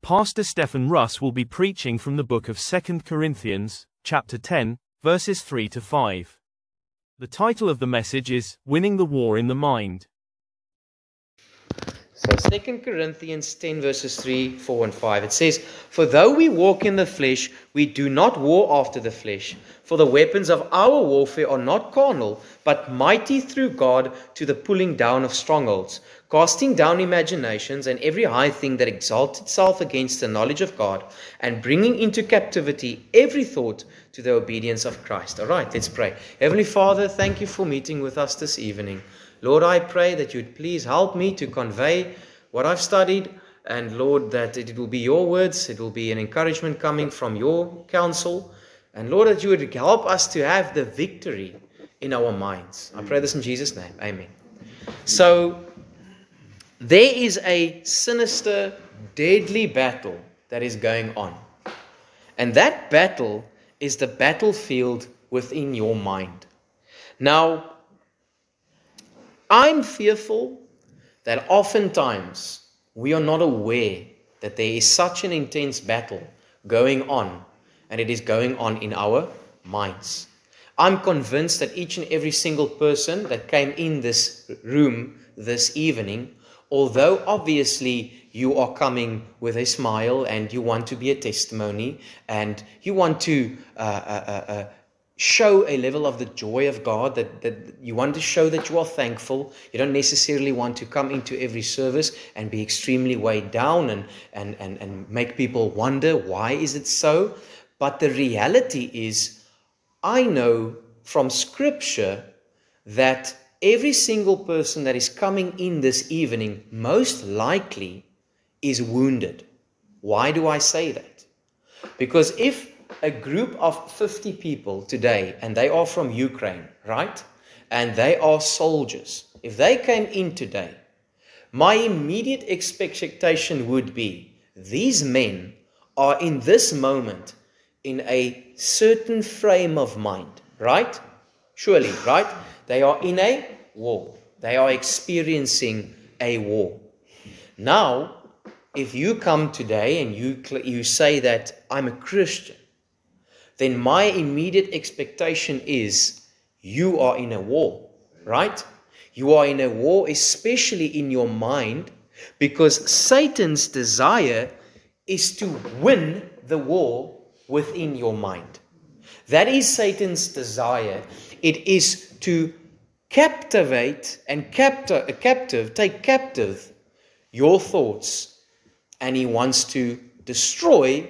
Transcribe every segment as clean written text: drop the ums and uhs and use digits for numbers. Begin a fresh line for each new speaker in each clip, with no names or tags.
Pastor Stephen Russ will be preaching from the book of 2 Corinthians, chapter 10, verses 3 to 5. The title of the message is Winning the War in the Mind.
So 2 Corinthians 10 verses 3, 4 and 5, it says, "For though we walk in the flesh, we do not war after the flesh. For the weapons of our warfare are not carnal, but mighty through God to the pulling down of strongholds, casting down imaginations and every high thing that exalts itself against the knowledge of God, and bringing into captivity every thought to the obedience of Christ." All right, let's pray. Heavenly Father, thank you for meeting with us this evening. Lord, I pray that you'd please help me to convey what I've studied, and Lord, that it will be your words, it will be an encouragement coming from your counsel, and Lord, that you would help us to have the victory in our minds. I pray this in Jesus' name, amen. So, there is a sinister, deadly battle that is going on, and that battle is the battlefield within your mind. Now, I'm fearful that oftentimes we are not aware that there is such an intense battle going on, and it is going on in our minds. I'm convinced that each and every single person that came in this room this evening, although obviously you are coming with a smile and you want to be a testimony and you want to show a level of the joy of God, that you want to show that you are thankful. You don't necessarily want to come into every service and be extremely weighed down and make people wonder, why is it so? But the reality is, I know from Scripture that every single person that is coming in this evening most likely is wounded. Why do I say that? Because if a group of 50 people today, and they are from Ukraine, right? And they are soldiers. If they came in today, my immediate expectation would be, these men are in this moment in a certain frame of mind, right? Surely, right? They are in a war. They are experiencing a war. Now, if you come today and you say that I'm a Christian, then my immediate expectation is you are in a war, right? You are in a war, especially in your mind, because Satan's desire is to win the war within your mind. That is Satan's desire. It is to captivate and take captive your thoughts, and he wants to destroy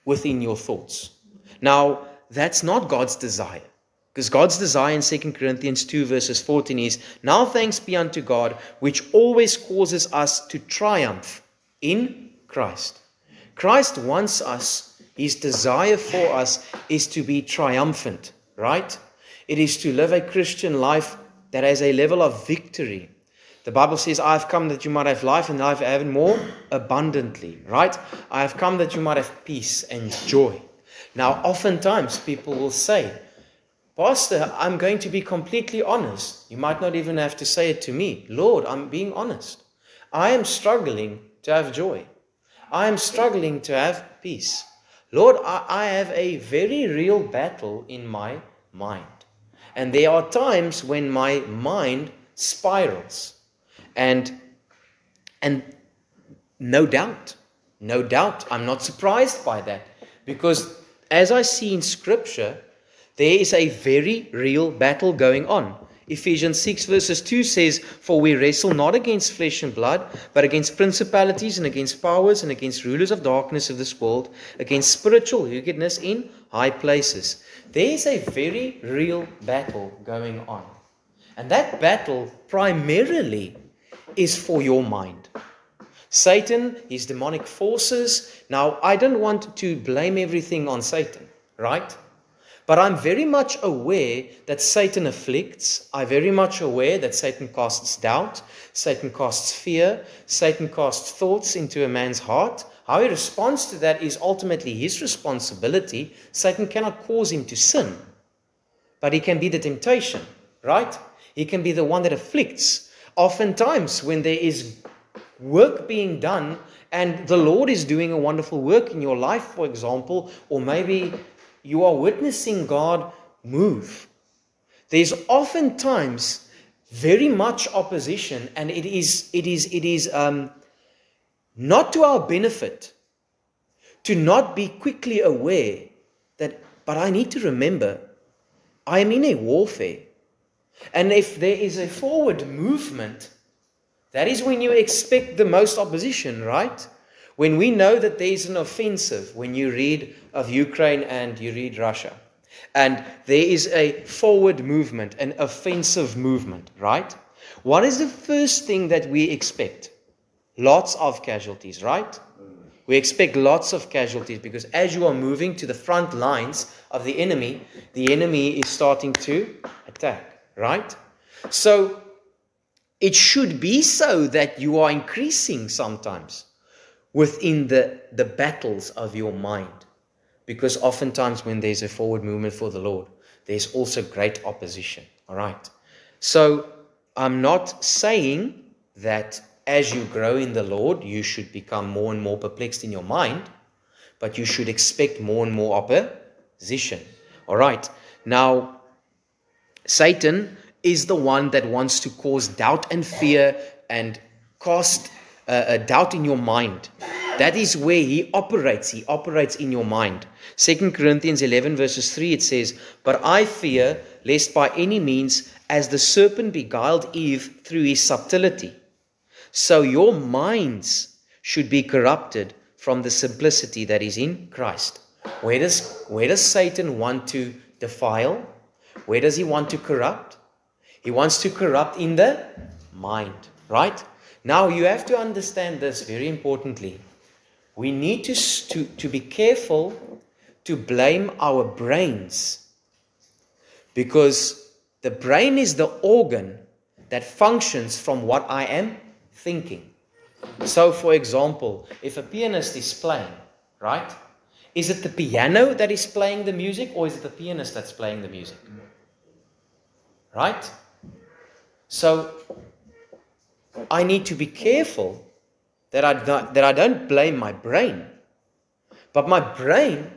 within your thoughts. Now, that's not God's desire, because God's desire in 2 Corinthians 2 verses 14 is, "Now thanks be unto God, which always causes us to triumph in Christ." Christ wants us, his desire for us is to be triumphant, right? It is to live a Christian life that has a level of victory. The Bible says, "I have come that you might have life and life have it more abundantly," right? I have come that you might have peace and joy. Now, oftentimes people will say, "Pastor, I'm going to be completely honest." You might not even have to say it to me. "Lord, I'm being honest. I am struggling to have joy. I am struggling to have peace. Lord, I have a very real battle in my mind. And there are times when my mind spirals. And no doubt, I'm not surprised by that. Because as I see in Scripture, there is a very real battle going on. Ephesians 6 verses 2 says, "For we wrestle not against flesh and blood, but against principalities and against powers and against rulers of darkness of this world, against spiritual wickedness in high places." There is a very real battle going on. And that battle primarily is for your mind. Satan, his demonic forces. Now, I don't want to blame everything on Satan, right? But I'm very much aware that Satan afflicts. I'm very much aware that Satan casts doubt. Satan casts fear. Satan casts thoughts into a man's heart. How he responds to that is ultimately his responsibility. Satan cannot cause him to sin. But he can be the temptation, right? He can be the one that afflicts. Oftentimes, when there is work being done, and the Lord is doing a wonderful work in your life, for example, or maybe you are witnessing God move. There's oftentimes very much opposition, and it is not to our benefit to not be quickly aware that, but I need to remember, I am in a warfare. And if there is a forward movement, that is when you expect the most opposition, right? When we know that there is an offensive, when you read of Ukraine and you read Russia, and there is a forward movement, an offensive movement, right? What is the first thing that we expect? Lots of casualties, right? We expect lots of casualties because as you are moving to the front lines of the enemy is starting to attack, right? So it should be so that you are increasing sometimes within the battles of your mind. Because oftentimes when there's a forward movement for the Lord, there's also great opposition. All right. So I'm not saying that as you grow in the Lord, you should become more and more perplexed in your mind, but you should expect more and more opposition. All right. Now, Satan is the one that wants to cause doubt and fear and cast doubt in your mind. That is where he operates. He operates in your mind. 2 Corinthians 11 verses 3, it says, "But I fear, lest by any means, as the serpent beguiled Eve through his subtlety, so your minds should be corrupted from the simplicity that is in Christ." Where does Satan want to defile? Where does he want to corrupt? He wants to corrupt in the mind, right? Now you have to understand this very importantly. We need to be careful to blame our brains, because the brain is the organ that functions from what I am thinking. So, for example, if a pianist is playing, right? Is it the piano that is playing the music, or is it the pianist that's playing the music? Right? So, I need to be careful that I don't blame my brain. But my brain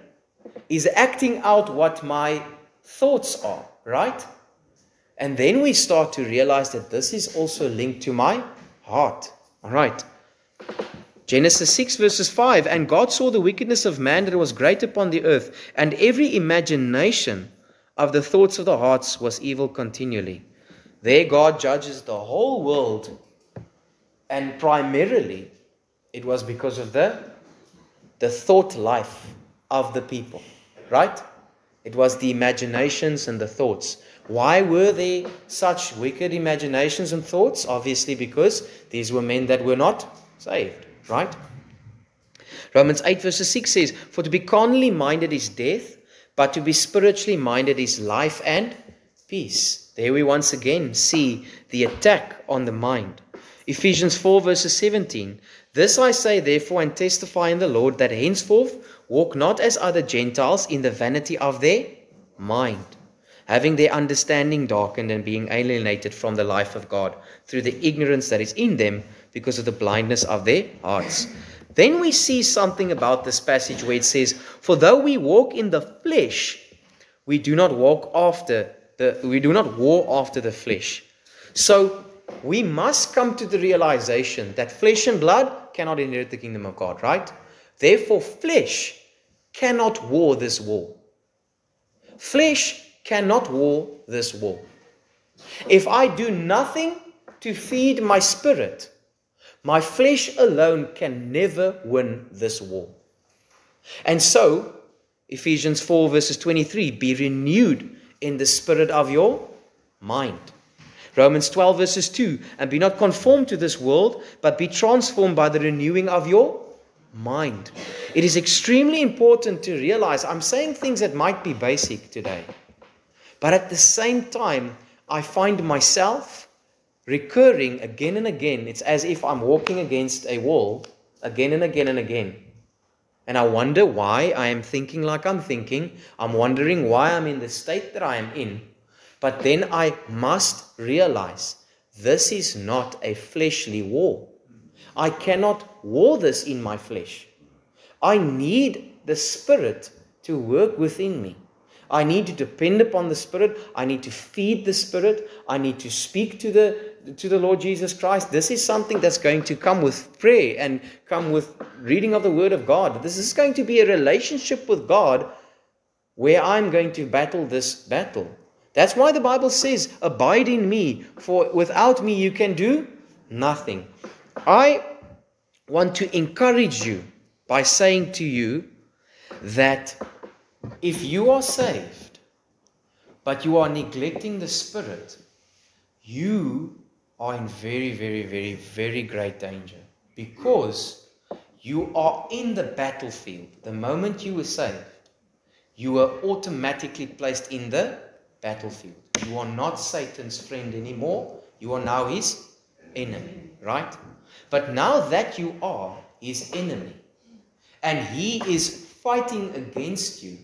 is acting out what my thoughts are, right? And then we start to realize that this is also linked to my heart. All right. Genesis 6 verses 5, "And God saw the wickedness of man that was great upon the earth, and every imagination of the thoughts of the hearts was evil continually." There God judges the whole world, and primarily it was because of the thought life of the people, right? It was the imaginations and the thoughts. Why were there such wicked imaginations and thoughts? Obviously because these were men that were not saved, right? Romans 8 verses 6 says, "For to be carnally minded is death, but to be spiritually minded is life and peace." There we once again see the attack on the mind. Ephesians 4 verses 17, "This I say therefore and testify in the Lord, that henceforth walk not as other Gentiles in the vanity of their mind, having their understanding darkened and being alienated from the life of God through the ignorance that is in them because of the blindness of their hearts." Then we see something about this passage where it says, "For though we walk in the flesh, we do not war after the flesh." So we must come to the realization that flesh and blood cannot inherit the kingdom of God, right? Therefore, flesh cannot war this war. Flesh cannot war this war. If I do nothing to feed my spirit, my flesh alone can never win this war. And so, Ephesians 4 verses 23, "Be renewed in the spirit of your mind." Romans 12 verses 2, "And be not conformed to this world, but be transformed by the renewing of your mind." It is extremely important to realize, I'm saying things that might be basic today, but at the same time, I find myself recurring again and again. It's as if I'm walking against a wall again and again and again. And I wonder why I am thinking like I'm thinking. I'm wondering why I'm in the state that I am in. But then I must realize this is not a fleshly war. I cannot war this in my flesh. I need the Spirit to work within me. I need to depend upon the Spirit. I need to feed the Spirit. I need to speak to the Lord Jesus Christ. This is something that's going to come with prayer and come with reading of the Word of God. This is going to be a relationship with God where I'm going to battle this battle. That's why the Bible says, abide in me, for without me you can do nothing. I want to encourage you by saying to you that if you are saved, but you are neglecting the Spirit, you are in very, very, very, very great danger, because you are in the battlefield. The moment you were saved, you were automatically placed in the battlefield. You are not Satan's friend anymore. You are now his enemy, right? But now that you are his enemy, and he is fighting against you,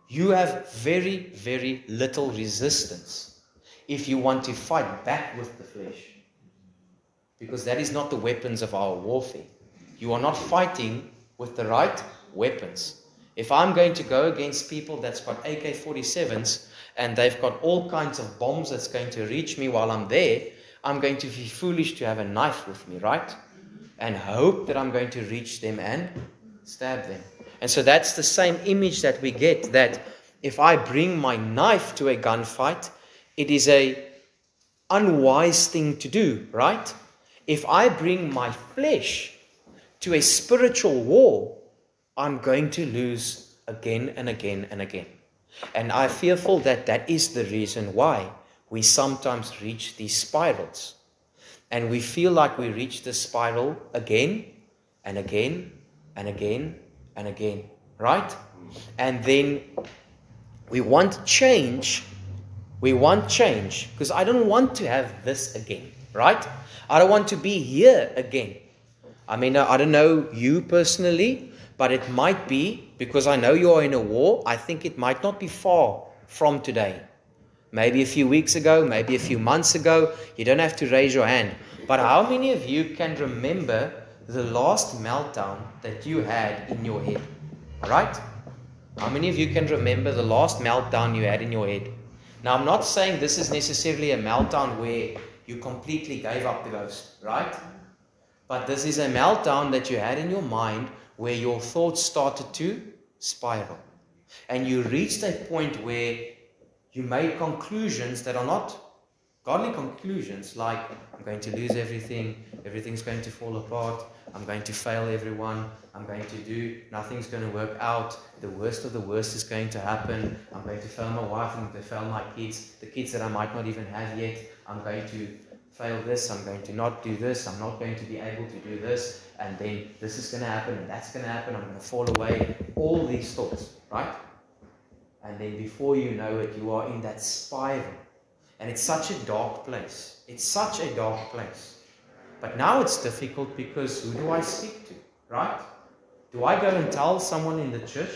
you have very, very little resistance if you want to fight back with the flesh. Because that is not the weapons of our warfare. You are not fighting with the right weapons. If I'm going to go against people that's got AK-47s and they've got all kinds of bombs that's going to reach me while I'm there, I'm going to be foolish to have a knife with me, right? And hope that I'm going to reach them and stab them. And so that's the same image that we get, that if I bring my knife to a gunfight, it is a unwise thing to do, right? If I bring my flesh to a spiritual war, I'm going to lose again and again and again. And I'm fearful that that is the reason why we sometimes reach these spirals. And we feel like we reach the spiral again and again and again and again, right? And then we want change. We want change because I don't want to have this again, right? I don't want to be here again. I mean, I don't know you personally, but it might be, because I know you are in a war, I think it might not be far from today. Maybe a few weeks ago, maybe a few months ago. You don't have to raise your hand. But how many of you can remember the last meltdown that you had in your head? Right? How many of you can remember the last meltdown you had in your head? Now, I'm not saying this is necessarily a meltdown where you completely gave up the ghost, right? But this is a meltdown that you had in your mind where your thoughts started to spiral. And you reached a point where you made conclusions that are not godly conclusions, like, I'm going to lose everything, everything's going to fall apart, I'm going to fail everyone, I'm going to do, nothing's going to work out, the worst of the worst is going to happen, I'm going to fail my wife, I'm going to fail my kids, the kids that I might not even have yet, I'm going to fail this, I'm going to not do this, I'm not going to be able to do this, and then this is going to happen, and that's going to happen, I'm going to fall away, all these thoughts, right? And then before you know it, you are in that spiral. And it's such a dark place. It's such a dark place. But now it's difficult because who do I speak to, right? Do I go and tell someone in the church?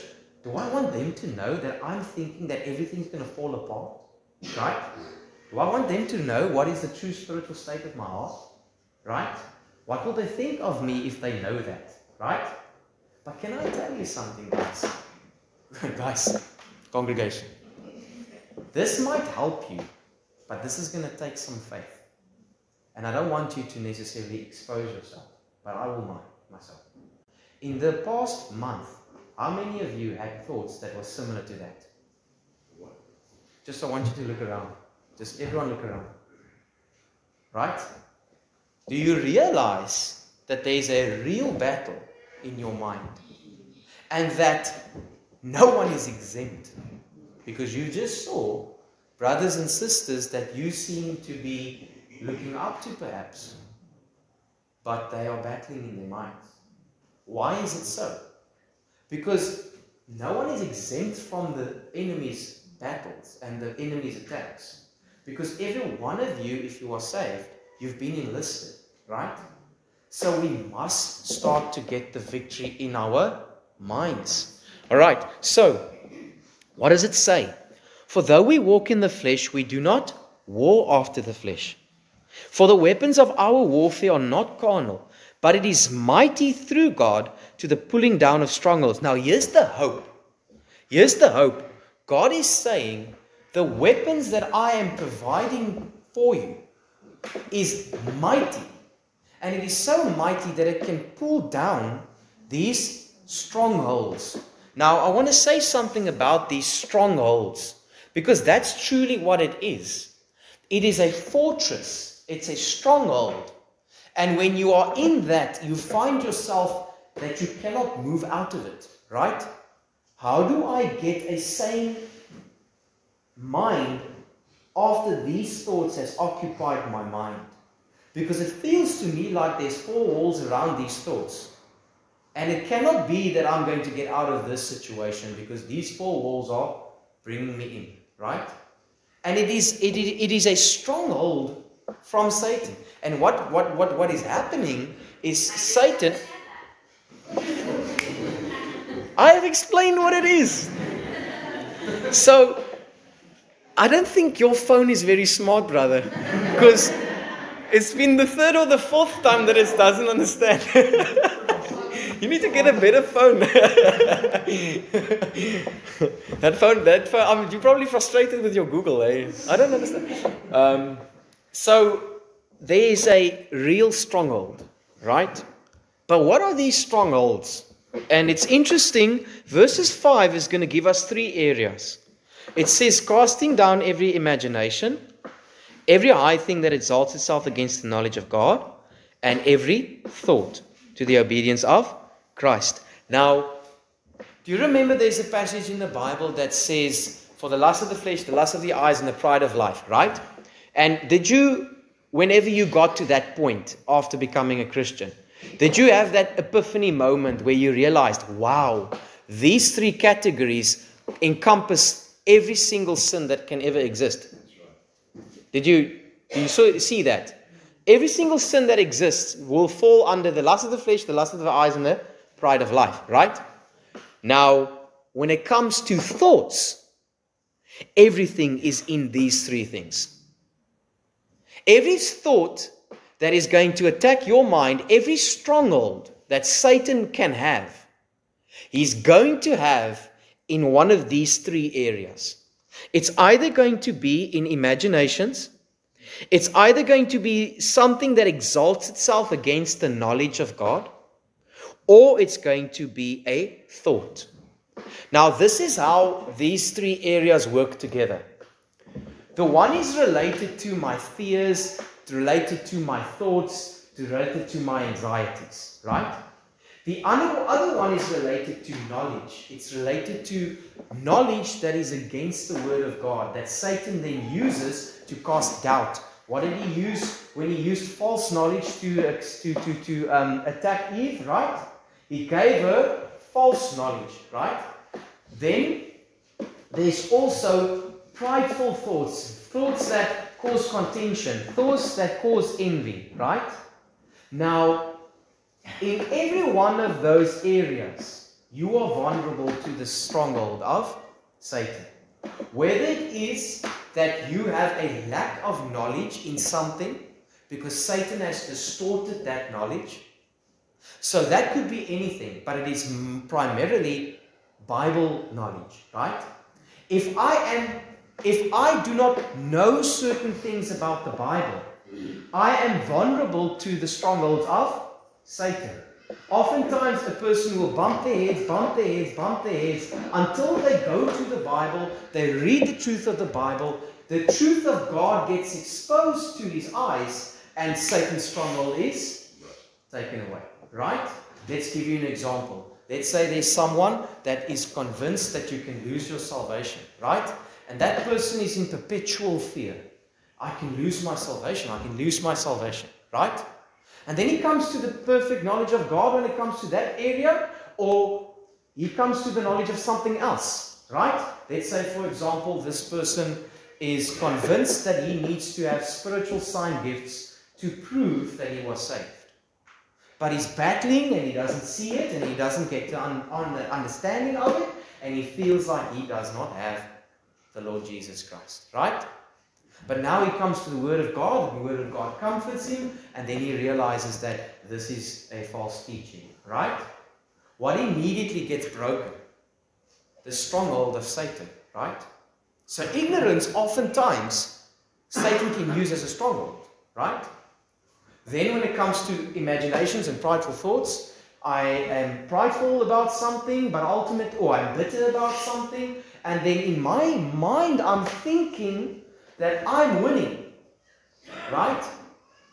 Do I want them to know that I'm thinking that everything's going to fall apart, right? Do I want them to know what is the true spiritual state of my heart, right? What will they think of me if they know that, right? But can I tell you something, guys? Guys, congregation, this might help you, but this is going to take some faith. And I don't want you to necessarily expose yourself, but I will myself. In the past month, how many of you had thoughts that were similar to that? Just I want you to look around. Just everyone look around. Right? Do you realize that there's a real battle in your mind? And that no one is exempt? Because you just saw brothers and sisters that you seem to be looking up to perhaps, but they are battling in their minds. Why is it so? Because no one is exempt from the enemy's battles and the enemy's attacks. Because every one of you, if you are saved, you've been enlisted, right? So we must start to get the victory in our minds. All right, so what does it say? For though we walk in the flesh, we do not war after the flesh. For the weapons of our warfare are not carnal, but it is mighty through God to the pulling down of strongholds. Now here's the hope. Here's the hope. God is saying, the weapons that I am providing for you is mighty. And it is so mighty that it can pull down these strongholds. Now, I want to say something about these strongholds, because that's truly what it is. It is a fortress. It's a stronghold. And when you are in that, you find yourself that you cannot move out of it, right? How do I get a sane mind after these thoughts has occupied my mind? Because it feels to me like there's four walls around these thoughts. And it cannot be that I'm going to get out of this situation because these four walls are bringing me in, right? And it is a stronghold from Satan. And what is happening is Satan... I have explained what it is. So, I don't think your phone is very smart, brother. Because it's been the third or the fourth time that it doesn't understand. You need to get a better phone. That phone, you're probably frustrated with your Google, eh? I don't understand. So, there is a real stronghold, right? But what are these strongholds? And it's interesting, verses 5 is going to give us three areas. It says, casting down every imagination, every high thing that exalts itself against the knowledge of God, and every thought to the obedience of Christ. Now, do you remember there's a passage in the Bible that says, for the lust of the flesh, the lust of the eyes, and the pride of life, right? And did you, whenever you got to that point after becoming a Christian, did you have that epiphany moment where you realized, wow, these three categories encompass every single sin that can ever exist? Did you see that? Every single sin that exists will fall under the lust of the flesh, the lust of the eyes, and the pride of life, right? Now, when it comes to thoughts, everything is in these three things. Every thought that is going to attack your mind, every stronghold that Satan can have, he's going to have in one of these three areas. It's either going to be in imaginations, it's either going to be something that exalts itself against the knowledge of God, or it's going to be a thought. Now, this is how these three areas work together. The one is related to my fears, related to my thoughts, related to my anxieties, right? The other one is related to knowledge. It's related to knowledge that is against the word of God, that Satan then uses to cast doubt. What did he use when he used false knowledge to attack Eve, right? He gave her false knowledge, right? Then there's also prideful thoughts, thoughts that cause contention, thoughts that cause envy, right? Now, in every one of those areas, you are vulnerable to the stronghold of Satan. Whether it is that you have a lack of knowledge in something because Satan has distorted that knowledge. So that could be anything, but it is primarily Bible knowledge, right? If I do not know certain things about the Bible, I am vulnerable to the strongholds of Satan. Oftentimes a person will bump their heads until they go to the Bible, they read the truth of the Bible, the truth of God gets exposed to his eyes, and Satan's stronghold is taken away. Right? Let's give you an example. Let's say there's someone that is convinced that you can lose your salvation. Right? And that person is in perpetual fear. I can lose my salvation. I can lose my salvation. Right? And then he comes to the perfect knowledge of God when it comes to that area, or he comes to the knowledge of something else, right? Let's say, for example, this person is convinced that he needs to have spiritual sign gifts to prove that he was saved. But he's battling and he doesn't see it and he doesn't get the understanding of it, and he feels like he does not have the Lord Jesus Christ, right? But now he comes to the Word of God, and the Word of God comforts him, and then he realizes that this is a false teaching, right? What immediately gets broken? The stronghold of Satan, right? So ignorance, oftentimes, Satan can use as a stronghold, right? Then when it comes to imaginations and prideful thoughts, I am prideful about something, but or I'm bitter about something, and then in my mind I'm thinking that I'm winning, right?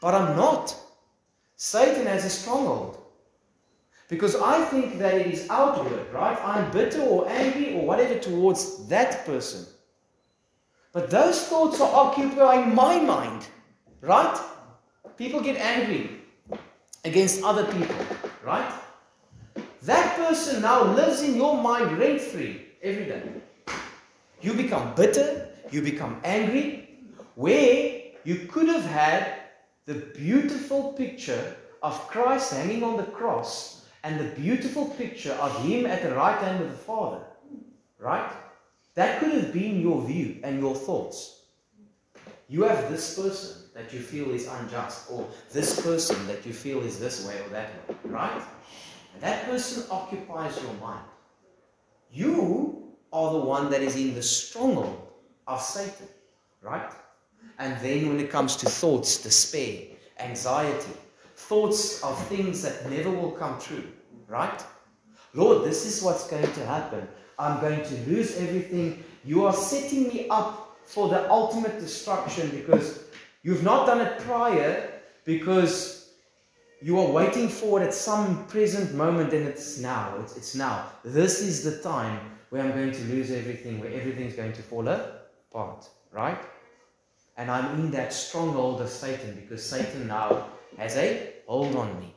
But I'm not. Satan has a stronghold. Because I think that it is outward, right? I'm bitter or angry or whatever towards that person. But those thoughts are occupying my mind, right? People get angry against other people, right? That person now lives in your mind rent-free every day. You become bitter, you become angry, where you could have had the beautiful picture of Christ hanging on the cross and the beautiful picture of Him at the right hand of the Father, right? That could have been your view and your thoughts. You have this person that you feel is unjust, or this person that you feel is this way or that way, right? And that person occupies your mind. You are the one that is in the stronghold of Satan, right? And then when it comes to thoughts, despair, anxiety, thoughts of things that never will come true, right? Lord, this is what's going to happen. I'm going to lose everything. You are setting me up for the ultimate destruction because you've not done it prior, because you are waiting for it at some present moment, and it's now. It's now. This is the time where I'm going to lose everything, where everything's going to fall apart, right? And I'm in that stronghold of Satan because Satan now has a hold on me.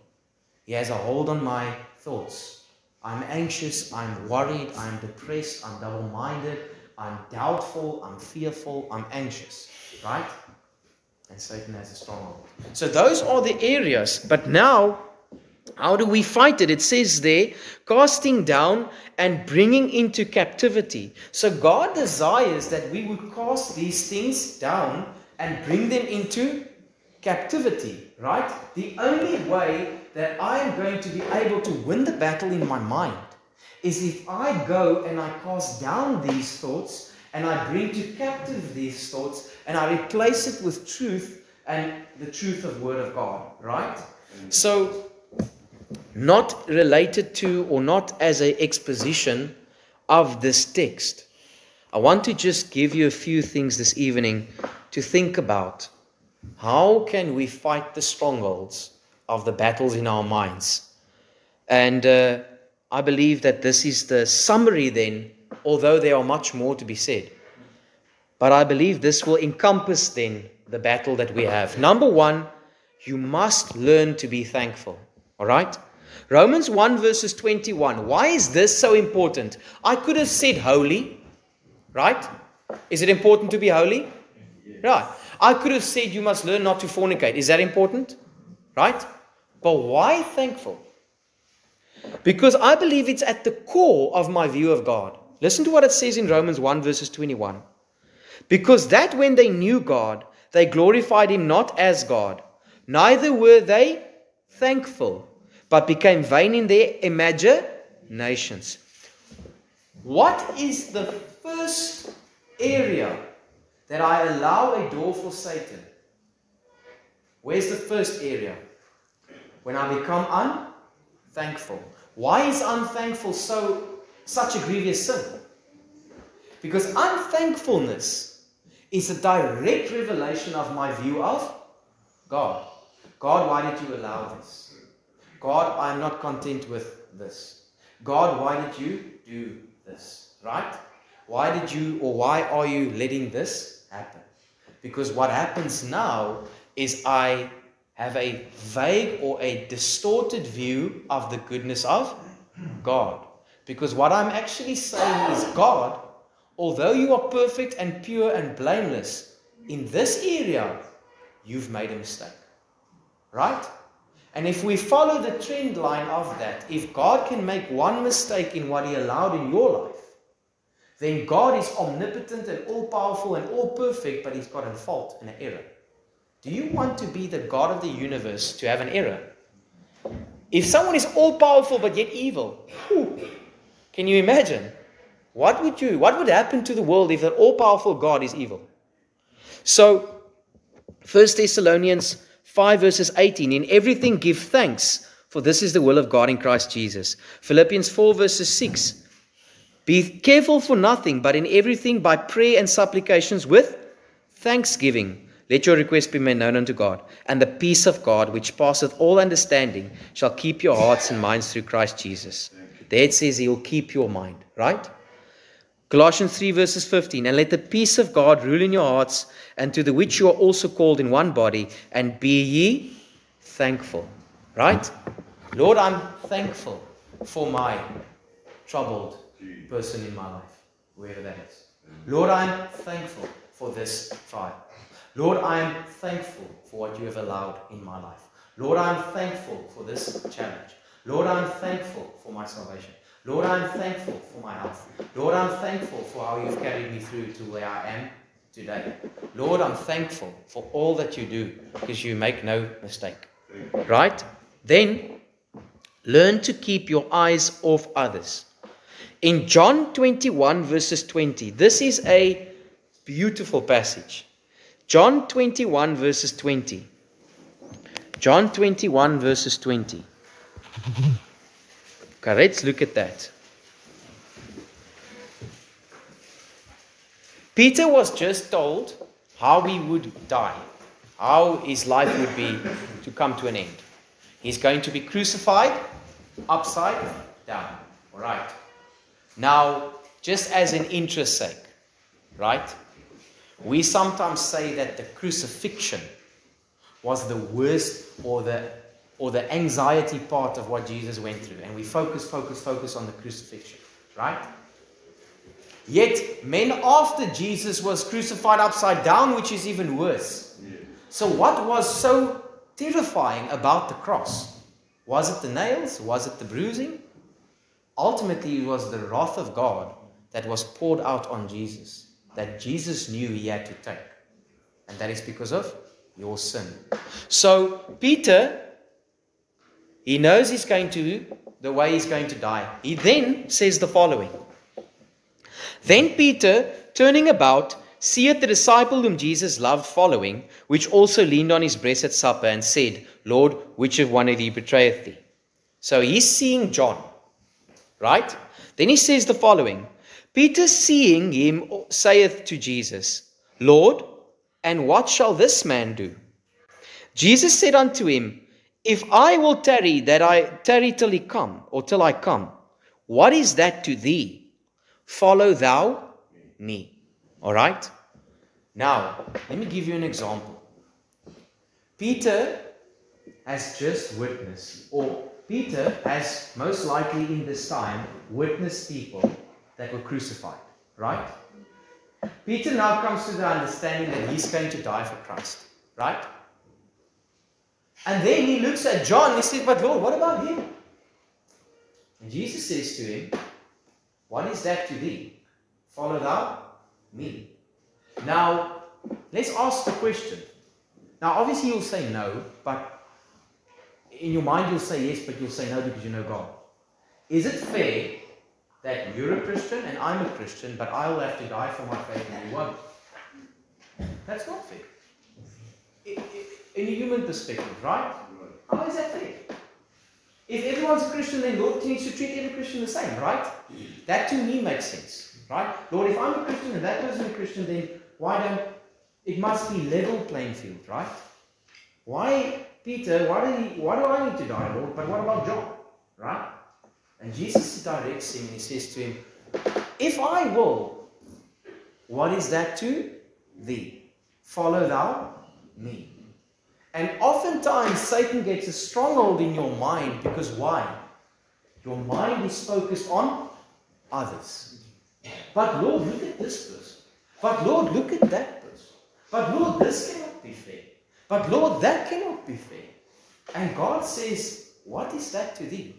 He has a hold on my thoughts. I'm anxious, I'm worried, I'm depressed, I'm double-minded, I'm doubtful, I'm fearful, I'm anxious, right? And Satan has a stronghold. So those are the areas. But now, how do we fight it? It says there, casting down and bringing into captivity. So God desires that we would cast these things down and bring them into captivity, right? The only way that I am going to be able to win the battle in my mind is if I go and I cast down these thoughts and I bring to captive these thoughts and I replace it with truth and the truth of Word of God, right? So, not related to or not as an exposition of this text, I want to just give you a few things this evening to think about. How can we fight the strongholds of the battles in our minds? And I believe that this is the summary then, although there are much more to be said. But I believe this will encompass then the battle that we have. Number one, you must learn to be thankful. All right? Romans 1 verses 21. Why is this so important? I could have said holy, right? Is it important to be holy? Right. I could have said you must learn not to fornicate. Is that important? Right? But why thankful? Because I believe it's at the core of my view of God. Listen to what it says in Romans 1 verses 21. Because that when they knew God, they glorified Him not as God, neither were they thankful, but became vain in their imaginations. What is the first area that I allow a door for Satan? Where's the first area? When I become unthankful. Why is unthankful such a grievous sin? Because unthankfulness is a direct revelation of my view of God. God, why did you allow this? God, I'm not content with this. God, why did you do this? Right? Why are you letting this happen? Because what happens now is I have a vague or a distorted view of the goodness of God. Because what I'm actually saying is, God, although you are perfect and pure and blameless, in this area, you've made a mistake. Right? And if we follow the trend line of that, if God can make one mistake in what He allowed in your life, then God is omnipotent and all-powerful and all-perfect, but He's got a fault and an error. Do you want to be the God of the universe to have an error? If someone is all-powerful but yet evil, can you imagine? What would happen to the world if an all-powerful God is evil? So, 1 Thessalonians 5 verses 18, in everything give thanks, for this is the will of God in Christ Jesus. Philippians 4 verses 6, be careful for nothing, but in everything by prayer and supplications with thanksgiving, let your requests be made known unto God. And the peace of God, which passeth all understanding, shall keep your hearts and minds through Christ Jesus. There it says He will keep your mind, right? Colossians 3 verses 15, and let the peace of God rule in your hearts, and to the which you are also called in one body, and be ye thankful. Right? Lord, I'm thankful for my troubled person in my life, whoever that is. Lord, I'm thankful for this trial. Lord, I am thankful for what you have allowed in my life. Lord, I'm thankful for this challenge. Lord, I'm thankful for my salvation. Lord, I'm thankful for my health. Lord, I'm thankful for how you've carried me through to where I am today. Lord, I'm thankful for all that you do, because you make no mistake. Right? Then, learn to keep your eyes off others. In John 21 verses 20, this is a beautiful passage. John 21 verses 20. John 21 verses 20. Okay, let's look at that. Peter was just told how he would die, how his life would be to come to an end. He's going to be crucified upside down. All right. Now, just as an interest sake, right? We sometimes say that the crucifixion was the worst or the anxiety part of what Jesus went through. And we focus on the crucifixion, right? Yet, men after Jesus was crucified upside down, which is even worse. So what was so terrifying about the cross? Was it the nails? Was it the bruising? Ultimately, it was the wrath of God that was poured out on Jesus, that Jesus knew he had to take. And that is because of your sin. So, Peter, he knows the way he's going to die. He then says the following. Then Peter, turning about, seeth the disciple whom Jesus loved following, which also leaned on his breast at supper, and said, Lord, which of one of thee betrayeth thee? So he's seeing John, right? Then he says the following. Peter, seeing him, saith to Jesus, Lord, and what shall this man do? Jesus said unto him, if I will tarry till he come, or till I come, what is that to thee? Follow thou me. All right? Now, let me give you an example. Peter has just witnessed, or Peter has most likely in this time witnessed people that were crucified. Right? Peter now comes to the understanding that he's going to die for Christ. Right? And then he looks at John and he says, but Lord, what about him? And Jesus says to him, what is that to thee? Follow thou me. Now, let's ask the question. Now, obviously you'll say no, but in your mind you'll say yes, but you'll say no because you know God. Is it fair that you're a Christian and I'm a Christian, but I will have to die for my faith and you won't? That's not fair. In a human perspective, right? How is that fair? If everyone's a Christian, then Lord needs to treat every Christian the same, right? That to me makes sense, right? Lord, if I'm a Christian and that person's a Christian, then it must be level playing field, right? Why, Peter, why do I need to die, Lord? But what about John, right? And Jesus directs him and he says to him, if I will, what is that to thee? Follow thou me. And oftentimes Satan gets a stronghold in your mind because why? Your mind is focused on others. But Lord, look at this person. But Lord, look at that person. But Lord, this cannot be fair. But Lord, that cannot be fair. And God says, what is that to thee?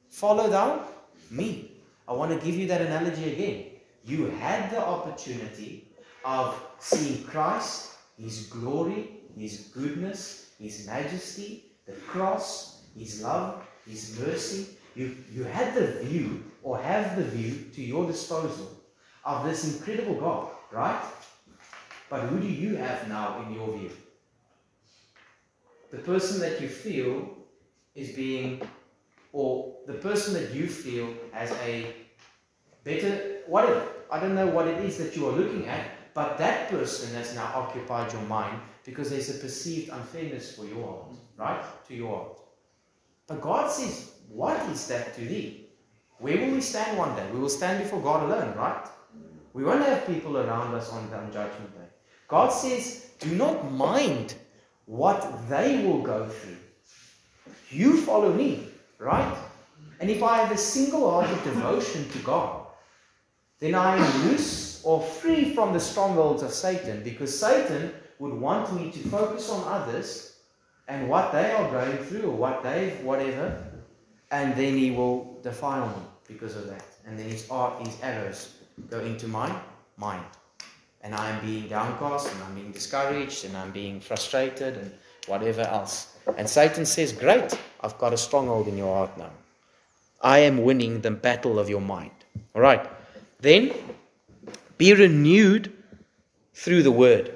Follow thou me. I want to give you that analogy again. you had the opportunity of seeing Christ, His glory, His goodness, His majesty, the cross, His love, His mercy. You had the view, or have the view to your disposal of this incredible God, right? But who do you have now in your view? The person that you feel is being, or the person that you feel has a better, whatever. I don't know what it is that you are looking at, but that person has now occupied your mind because there's a perceived unfairness for your heart, right? To your heart. But God says, what is that to thee? Where will we stand one day? We will stand before God alone, right? We won't have people around us on Judgment Day. God says, do not mind what they will go through. You follow me, right? And if I have a single-hearted devotion to God, then I am loose or free from the strongholds of Satan, because Satan would want me to focus on others and what they are going through, or whatever, and then he will defile me because of that. And then his arrows go into my mind. And I am being downcast, and I'm being discouraged, and I'm being frustrated, and whatever else. And Satan says, great, I've got a stronghold in your heart now. I am winning the battle of your mind. All right. Then, be renewed through the word.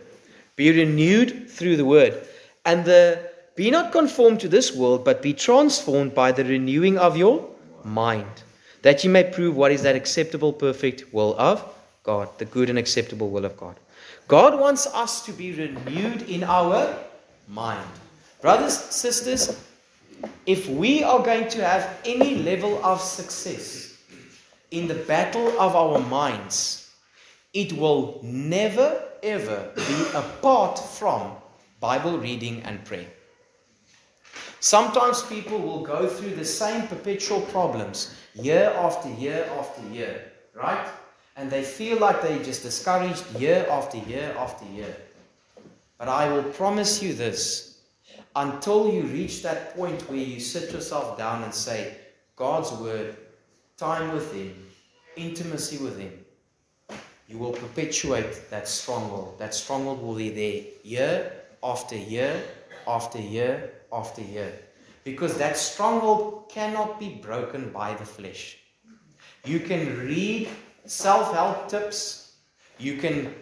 Be renewed through the word. And be not conformed to this world, but be transformed by the renewing of your mind, that you may prove what is that acceptable, perfect will of God, the good and acceptable will of God. God wants us to be renewed in our mind. Brothers, sisters, if we are going to have any level of success in the battle of our minds, it will never, ever be apart from Bible reading and prayer. Sometimes people will go through the same perpetual problems year after year after year, right? And they feel like they're just discouraged year after year after year. But I will promise you this, until you reach that point where you sit yourself down and say, God's word, time with Him, intimacy with Him, you will perpetuate that stronghold. That stronghold will be there year after year after year after year. Because that stronghold cannot be broken by the flesh. You can read self-help tips. You can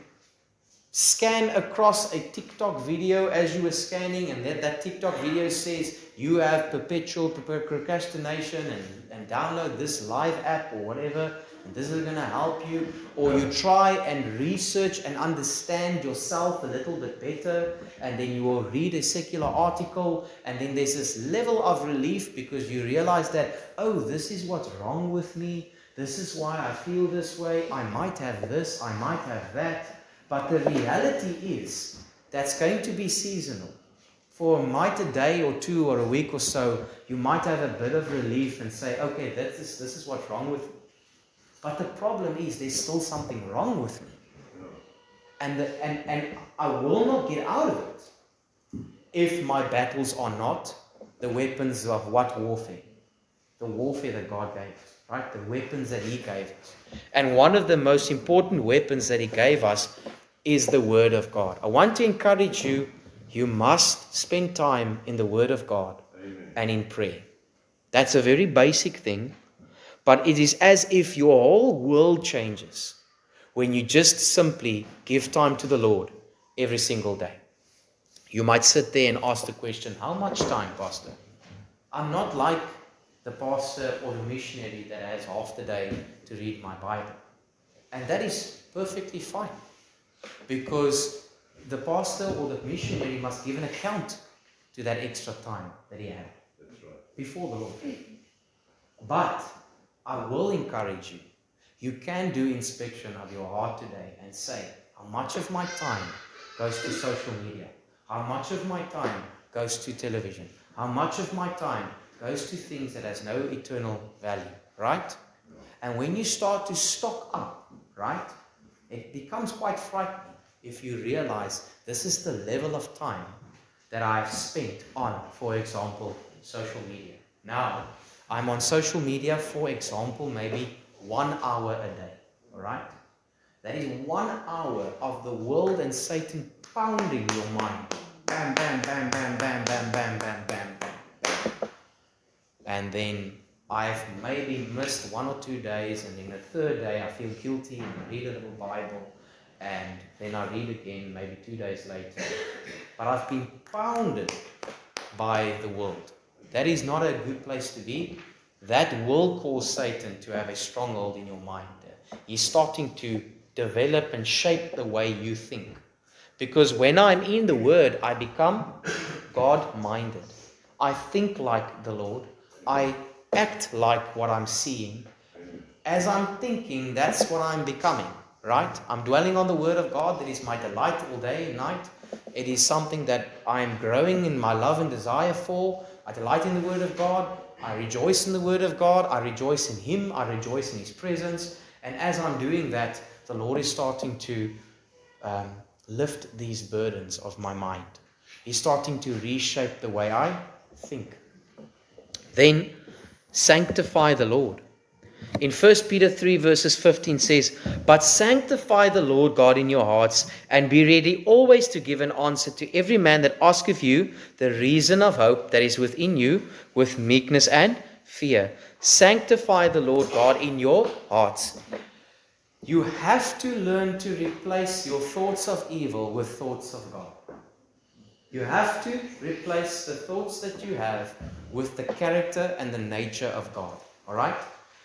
scan across a TikTok video as you were scanning, and that TikTok video says you have perpetual procrastination, and download this live app or whatever, and this is going to help you. Or you try and research and understand yourself a little bit better, and then you will read a secular article, and then there's this level of relief because you realize that, oh, this is what's wrong with me. This is why I feel this way. I might have this, I might have that. But the reality is that's going to be seasonal. For a day or two or a week or so, you might have a bit of relief and say, okay, this is what's wrong with me. But the problem is there's still something wrong with me. And I will not get out of it if my battles are not the weapons of what warfare? The warfare that God gave us. Right? The weapons that He gave us. And one of the most important weapons that He gave us is the Word of God. I want to encourage you, you must spend time in the Word of God. Amen. And in prayer. That's a very basic thing, but it is as if your whole world changes when you just simply give time to the Lord every single day. You might sit there and ask the question, how much time, Pastor? I'm not like the pastor or the missionary that has half the day to read my Bible. And that is perfectly fine. Because the pastor or the missionary must give an account to that extra time that he had before the Lord. But I will encourage you. You can do inspection of your heart today and say, how much of my time goes to social media? How much of my time goes to television? How much of my time goes to things that has no eternal value, right? And when you start to stock up, right, it becomes quite frightening if you realize this is the level of time that I've spent on, for example, social media. Now, I'm on social media, for example, maybe 1 hour a day, all right? That is 1 hour of the world and Satan pounding your mind. Bam, bam, bam, bam, bam, bam, bam, bam, bam, bam, bam. And then I've maybe missed 1 or 2 days, and then the third day I feel guilty and I read a little Bible, and then I read again maybe 2 days later. But I've been pounded by the world. That is not a good place to be. That will cause Satan to have a stronghold in your mind. He's starting to develop and shape the way you think. Because when I'm in the Word, I become God-minded. I think like the Lord. I act like what I'm seeing. As I'm thinking, that's what I'm becoming, right? I'm dwelling on the Word of God. That is my delight all day and night. It is something that I am growing in my love and desire for. I delight in the Word of God. I rejoice in the Word of God. I rejoice in Him. I rejoice in His presence. And as I'm doing that, the Lord is starting to lift these burdens of my mind. He's starting to reshape the way I think. Then sanctify the Lord. In 1 Peter 3 verses 15 says, "But sanctify the Lord God in your hearts, and be ready always to give an answer to every man that asketh you the reason of hope that is within you, with meekness and fear." Sanctify the Lord God in your hearts. You have to learn to replace your thoughts of evil with thoughts of God. You have to replace the thoughts that you have with the character and the nature of God. Alright?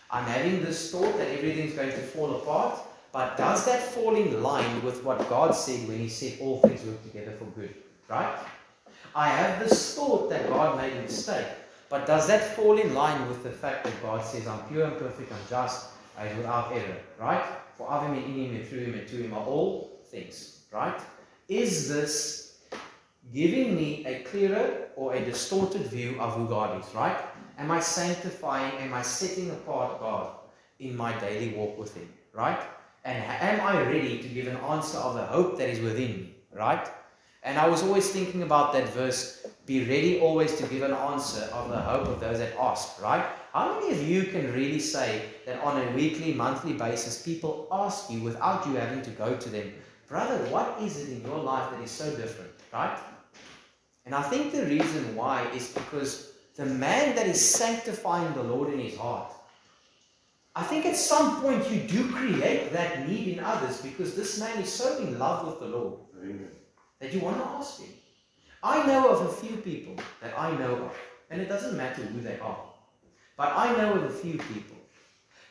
I'm having this thought that everything's going to fall apart, but does that fall in line with what God said when He said all things work together for good? Right? I have this thought that God made a mistake, but does that fall in line with the fact that God says I'm pure and perfect, I'm just, I am without error? Right? For of Him and in Him and through Him and to Him are all things. Right? Is this giving me a clearer or a distorted view of who God is? Right? Am I sanctifying, am I setting apart God in my daily walk with Him? Right? And am I ready to give an answer of the hope that is within me? Right? And I was always thinking about that verse, be ready always to give an answer of the hope of those that ask. Right? How many of you can really say that on a weekly, monthly basis, people ask you without you having to go to them, brother, what is it in your life that is so different? Right? And I think the reason why is because the man that is sanctifying the Lord in his heart, I think at some point you do create that need in others, because this man is so in love with the Lord that you want to ask him. I know of a few people that I know of, and it doesn't matter who they are, but I know of a few people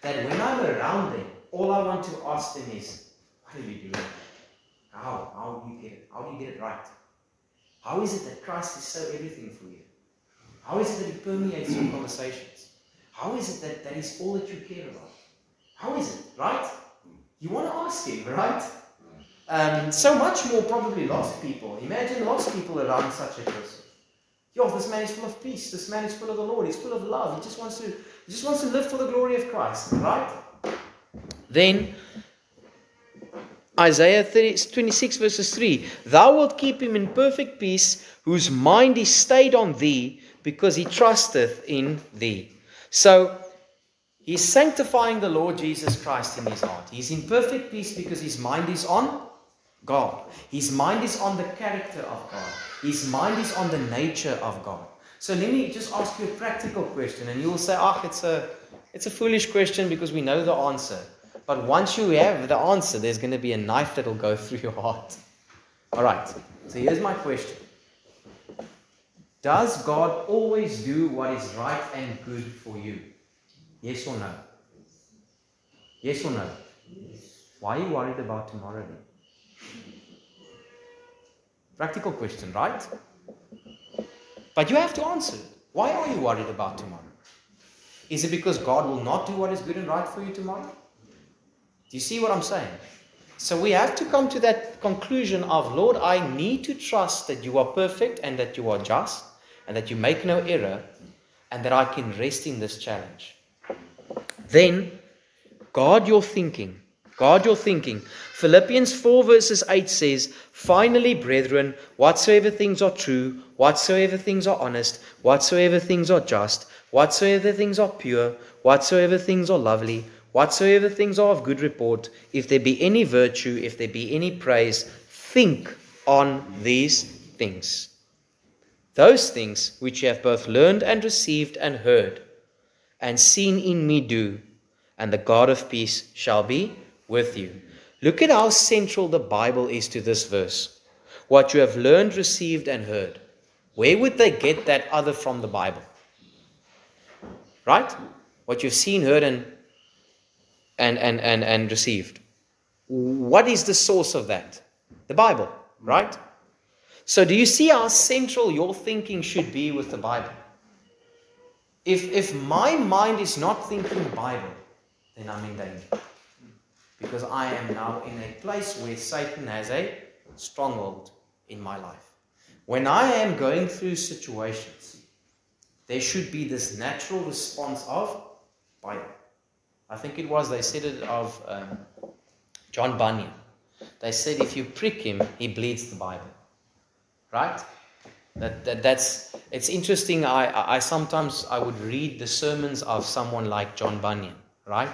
that when I'm around them, all I want to ask them is, what are you doing? How do you get it? How do you get it right? How is it that Christ is so everything for you? How is it that He permeates your conversations? How is it that is all that you care about? How is it, right? You want to ask Him, right? So much more probably lost people. Imagine lost people around such a person. Yo, this man is full of peace. This man is full of the Lord. He's full of love. He just wants to live for the glory of Christ, right? Then Isaiah 26 verses 3, "Thou wilt keep him in perfect peace, whose mind is stayed on Thee, because he trusteth in Thee." So, he's sanctifying the Lord Jesus Christ in his heart. He's in perfect peace because his mind is on God. His mind is on the character of God. His mind is on the nature of God. So let me just ask you a practical question, and you will say, it's a foolish question because we know the answer. But once you have the answer, there's going to be a knife that will go through your heart. Alright, so here's my question. Does God always do what is right and good for you? Yes or no? Yes or no? Why are you worried about tomorrow then? Practical question, right? But you have to answer. Why are you worried about tomorrow? Is it because God will not do what is good and right for you tomorrow? Do you see what I'm saying? So we have to come to that conclusion of, Lord, I need to trust that You are perfect and that You are just and that You make no error, and that I can rest in this challenge. Then, guard your thinking. Guard your thinking. Philippians 4 verses 8 says, "Finally, brethren, whatsoever things are true, whatsoever things are honest, whatsoever things are just, whatsoever things are pure, whatsoever things are lovely, Whatsoever things are of good report, if there be any virtue, if there be any praise, think on these things. Those things which you have both learned and received and heard and seen in me do, and the God of peace shall be with you. Look at how central the Bible is to this verse. What you have learned, received, and heard. Where would they get that other from the Bible? Right? What you've seen, heard, and received. What is the source of that? The Bible, right? So do you see how central your thinking should be with the Bible? If my mind is not thinking Bible, then I'm in danger. Because I am now in a place where Satan has a stronghold in my life. When I am going through situations, there should be this natural response of Bible. I think they said it of John Bunyan. They said if you prick him, he bleeds the Bible. Right? It's interesting. I sometimes would read the sermons of someone like John Bunyan, right?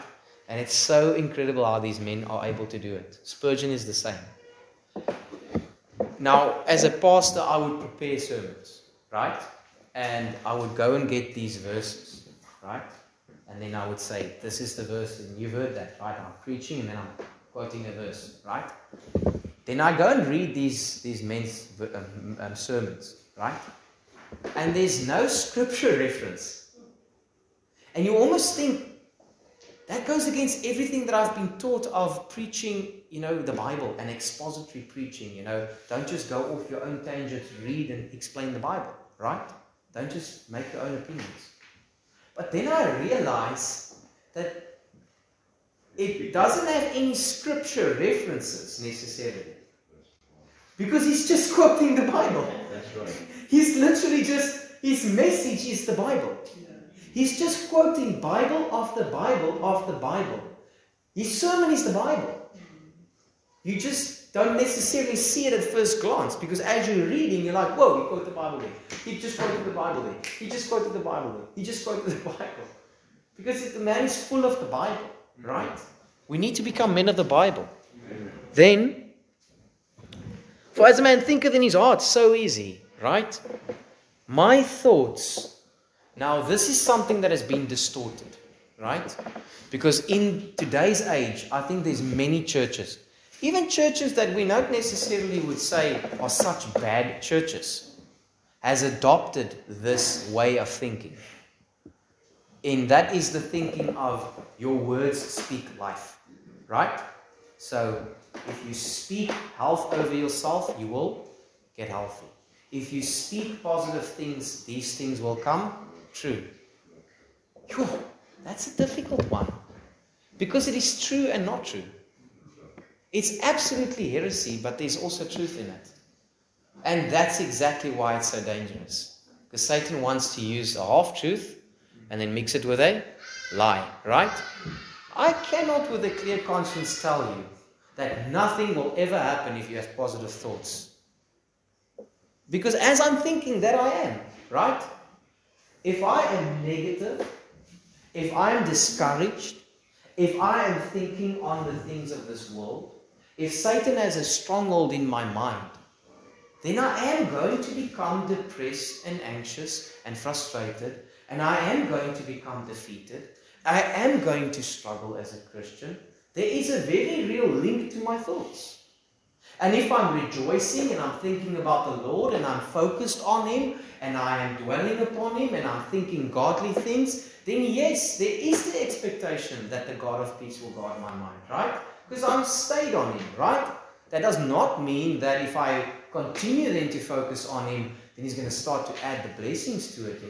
And it's so incredible how these men are able to do it. Spurgeon is the same. Now, as a pastor, I would prepare sermons, right? And I would go and get these verses, right? And then I would say, this is the verse, and you've heard that, right? I'm preaching and then I'm quoting a verse, right? Then I go and read these men's sermons, right? And there's no scripture reference. And you almost think, that goes against everything that I've been taught of preaching, the Bible and expository preaching, Don't just go off your own tangent, read and explain the Bible, right? Don't just make your own opinions. But then I realize that it doesn't have any scripture references necessarily. Because he's just quoting the Bible.
That's right.
He's literally his message is the Bible. He's just quoting Bible after Bible after Bible. His sermon is the Bible. You just don't necessarily see it at first glance, because as you're reading, you're like, whoa, he quoted the Bible there. He just quoted the Bible there. He just quoted the Bible there. He just quoted the Bible. Because the man is full of the Bible, right? We need to become men of the Bible. Then, for as a man thinketh in his heart, so is he, right? My thoughts. Now, this is something that has been distorted, right? Because in today's age, I think there's many churches, even churches that we not necessarily would say are such bad churches, has adopted this way of thinking. And that is the thinking of your words speak life, right? So, if you speak health over yourself, you will get healthy. If you speak positive things, these things will come true. Whew, that's a difficult one. Because it is true and not true. It's absolutely heresy, but there's also truth in it. And that's exactly why it's so dangerous. Because Satan wants to use a half-truth and then mix it with a lie, right? I cannot with a clear conscience tell you that nothing will ever happen if you have positive thoughts. Because as I'm thinking, that I am, right? If I am negative, if I am discouraged, if I am thinking on the things of this world, if Satan has a stronghold in my mind, then I am going to become depressed and anxious and frustrated, and I am going to become defeated. I am going to struggle as a Christian. There is a very real link to my thoughts. And if I'm rejoicing and I'm thinking about the Lord and I'm focused on Him and I am dwelling upon Him and I'm thinking godly things, then yes, there is the expectation that the God of peace will guard my mind, right? Because I'm stayed on Him, right? That does not mean that if I continue then to focus on Him, then He's going to start to add the blessings to it,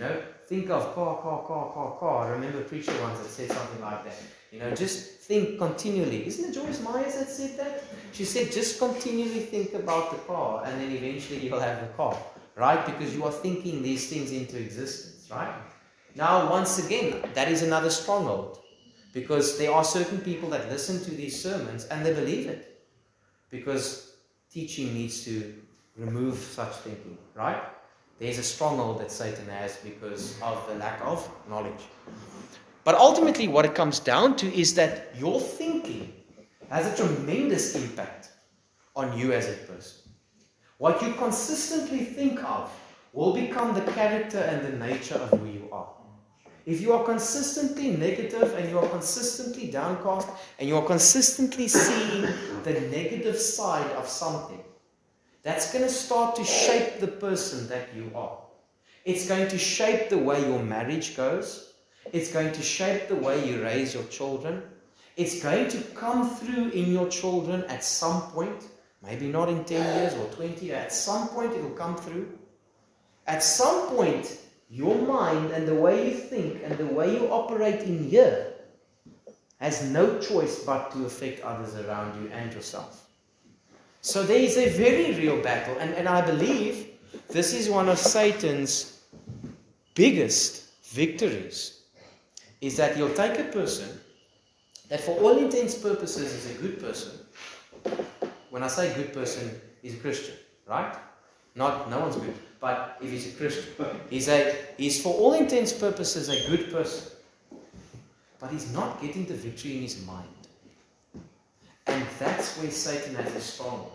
Think of car. I remember a preacher once that said something like that. Just think continually. Isn't it Joyce Myers that said that? She said, just continually think about the car, and then eventually you'll have the car, right? Because you are thinking these things into existence, right? Now, once again, that is another stronghold, because there are certain people that listen to these sermons and they believe it, because teaching needs to remove such thinking, right? There's a stronghold that Satan has because of the lack of knowledge. But ultimately what it comes down to is that your thinking has a tremendous impact on you as a person. What you consistently think of will become the character and the nature of who you are. If you are consistently negative and you are consistently downcast and you are consistently seeing the negative side of something, that's going to start to shape the person that you are. It's going to shape the way your marriage goes. It's going to shape the way you raise your children. It's going to come through in your children at some point. Maybe not in 10 years or 20 years. At some point it will come through. At some point, your mind and the way you think and the way you operate in here has no choice but to affect others around you and yourself. So there is a very real battle. And I believe this is one of Satan's biggest victories. Is that he'll take a person that for all intents and purposes is a good person. When I say good person, he's a Christian, right? No one's good. But if he's a Christian, he's for all intents and purposes a good person. But he's not getting the victory in his mind. And that's where Satan has his stronghold.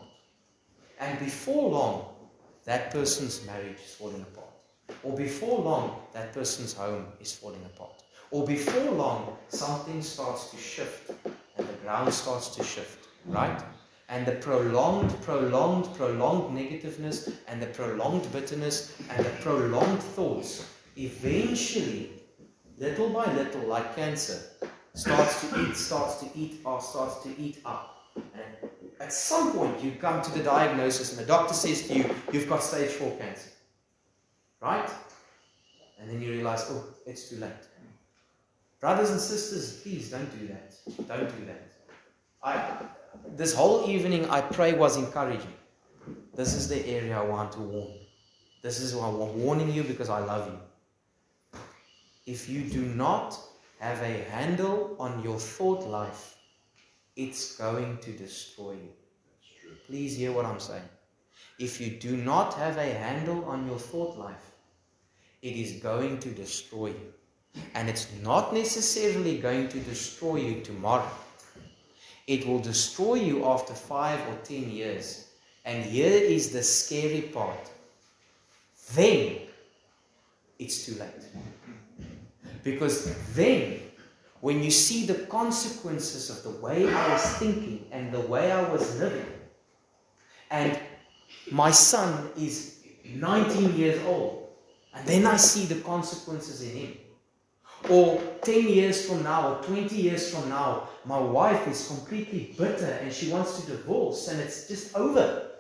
And before long, that person's marriage is falling apart. Or before long, that person's home is falling apart. Or before long, something starts to shift. And the ground starts to shift. Right? And the prolonged negativeness and the prolonged bitterness and the prolonged thoughts eventually, little by little, like cancer, starts to eat up. And at some point you come to the diagnosis and the doctor says to you, you've got stage 4 cancer. Right? And then you realize, oh, it's too late. Brothers and sisters, please don't do that. Don't do that. This whole evening, I pray, was encouraging. This is the area I want to warn. This is why I'm warning you because I love you. If you do not have a handle on your thought life, it's going to destroy you. Please hear what I'm saying. If you do not have a handle on your thought life, it is going to destroy you. And it's not necessarily going to destroy you tomorrow. It will destroy you after 5 or 10 years. And here is the scary part. Then, it's too late. Because then, when you see the consequences of the way I was thinking and the way I was living, and my son is 19 years old, and then I see the consequences in him. Or 10 years from now, or 20 years from now, my wife is completely bitter and she wants to divorce and it's just over.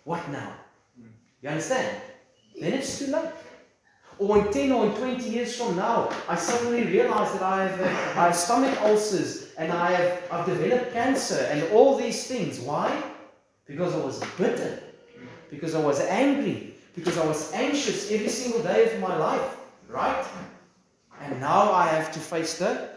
What now? You understand? Then it's too late. Or in 10 or in 20 years from now, I suddenly realize that I have stomach ulcers and I've developed cancer and all these things. Why? Because I was bitter. Because I was angry. Because I was anxious every single day of my life. Right? And now I have to face the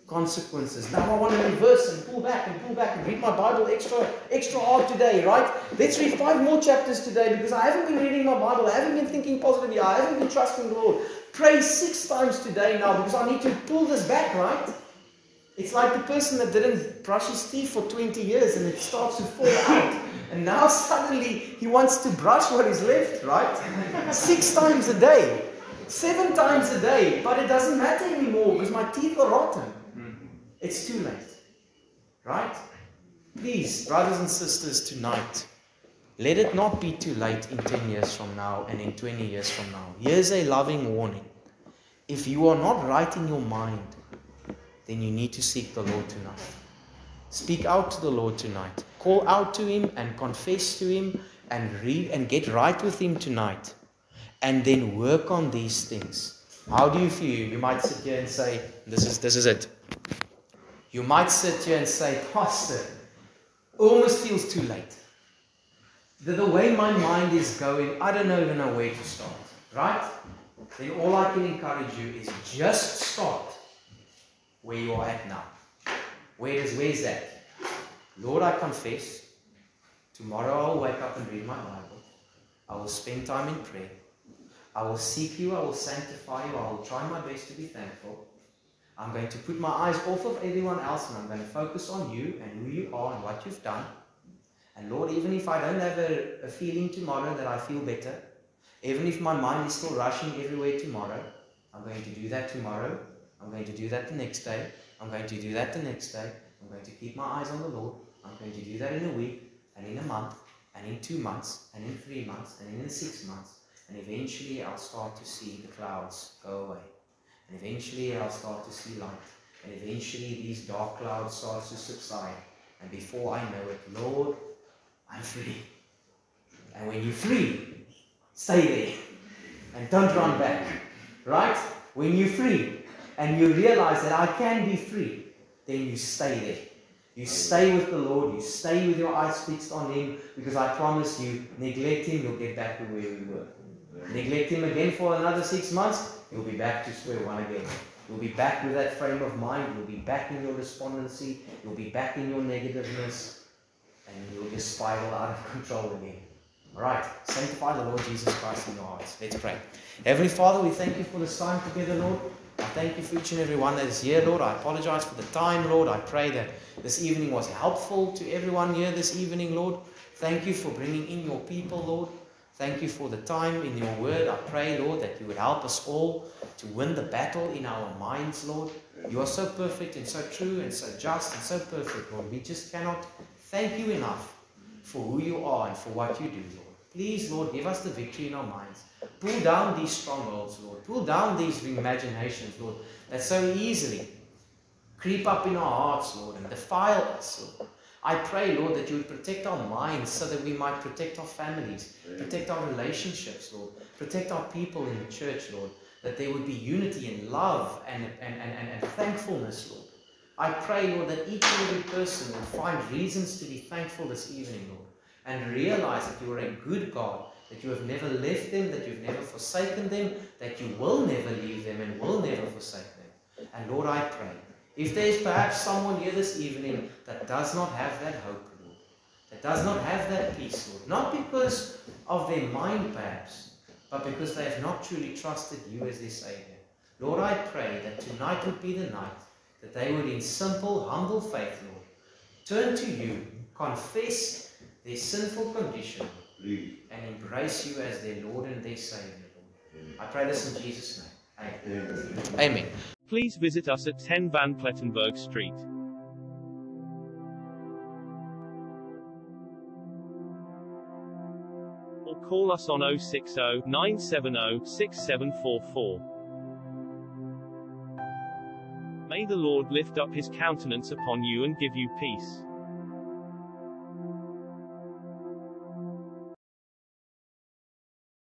consequences. Now I want to reverse and pull back and read my Bible extra hard today, right? Let's read 5 more chapters today because I haven't been reading my Bible. I haven't been thinking positively. I haven't been trusting the Lord. Pray 6 times today now because I need to pull this back, right? It's like the person that didn't brush his teeth for 20 years and it starts to fall out. And now suddenly he wants to brush what is left, right? 6 times a day. 7 times a day, but it doesn't matter anymore because my teeth are rotten. It's too late. Right? Please, brothers and sisters, tonight, let it not be too late in 10 years from now and in 20 years from now. Here's a loving warning. If you are not right in your mind, then you need to seek the Lord tonight. Speak out to the Lord tonight. Call out to Him and confess to Him and read and get right with Him tonight. And then work on these things. How do you feel? You might sit here and say, this is it. You might sit here and say, Pastor, almost feels too late. The way my mind is going, I don't even know where to start. Right? Then all I can encourage you is just start where you are at now. Where's that? Lord, I confess. Tomorrow I'll wake up and read my Bible. I will spend time in prayer. I will seek you, I will sanctify you, I will try my best to be thankful. I'm going to put my eyes off of everyone else and I'm going to focus on you and who you are and what you've done. And Lord, even if I don't have a feeling tomorrow that I feel better, even if my mind is still rushing everywhere tomorrow, I'm going to do that tomorrow. I'm going to do that the next day. I'm going to do that the next day. I'm going to keep my eyes on the Lord. I'm going to do that in a week and in a month and in 2 months and in 3 months and in 6 months. And eventually I'll start to see the clouds go away. And eventually I'll start to see light. And eventually these dark clouds start to subside. And before I know it, Lord, I'm free. And when you're free, stay there. And don't run back. Right? When you're free and you realize that I can be free, then you stay there. You stay with the Lord. You stay with your eyes fixed on Him. Because I promise you, neglect Him, you'll get back to where we were. Neglect Him again for another 6 months, you'll be back to square one again. You'll be back with that frame of mind. You'll be back in your despondency. You'll be back in your negativeness. And you'll just spiral out of control again. Alright, sanctify the Lord Jesus Christ in your hearts. Let's pray. Heavenly Father, we thank you for this time together, Lord. I thank you for each and every one that is here, Lord. I apologize for the time, Lord. I pray that this evening was helpful to everyone here this evening, Lord. Thank you for bringing in your people, Lord. Thank you for the time in your word. I pray, Lord, that you would help us all to win the battle in our minds, Lord. You are so perfect and so true and so just and so perfect, Lord. We just cannot thank you enough for who you are and for what you do, Lord. Please, Lord, give us the victory in our minds. Pull down these strongholds, Lord. Pull down these imaginations, Lord, that so easily creep up in our hearts, Lord, and defile us, Lord. I pray, Lord, that you would protect our minds so that we might protect our families, protect our relationships, Lord, protect our people in the church, Lord, that there would be unity and love and thankfulness, Lord. I pray, Lord, that each and every person will find reasons to be thankful this evening, Lord, and realize that you are a good God, that you have never left them, that you've never forsaken them, that you will never leave them and will never forsake them. And Lord, I pray, if there is perhaps someone here this evening that does not have that hope, Lord, that does not have that peace, Lord, not because of their mind perhaps, but because they have not truly trusted you as their Savior. Lord, I pray that tonight would be the night that they would in simple, humble faith, Lord, turn to you, confess their sinful condition, and embrace you as their Lord and their Savior, Lord. I pray this in Jesus' name. Amen. Amen.
Please visit us at 10 Van Plettenberg Street. Or call us on 060 970 6744. May the Lord lift up his countenance upon you and give you peace.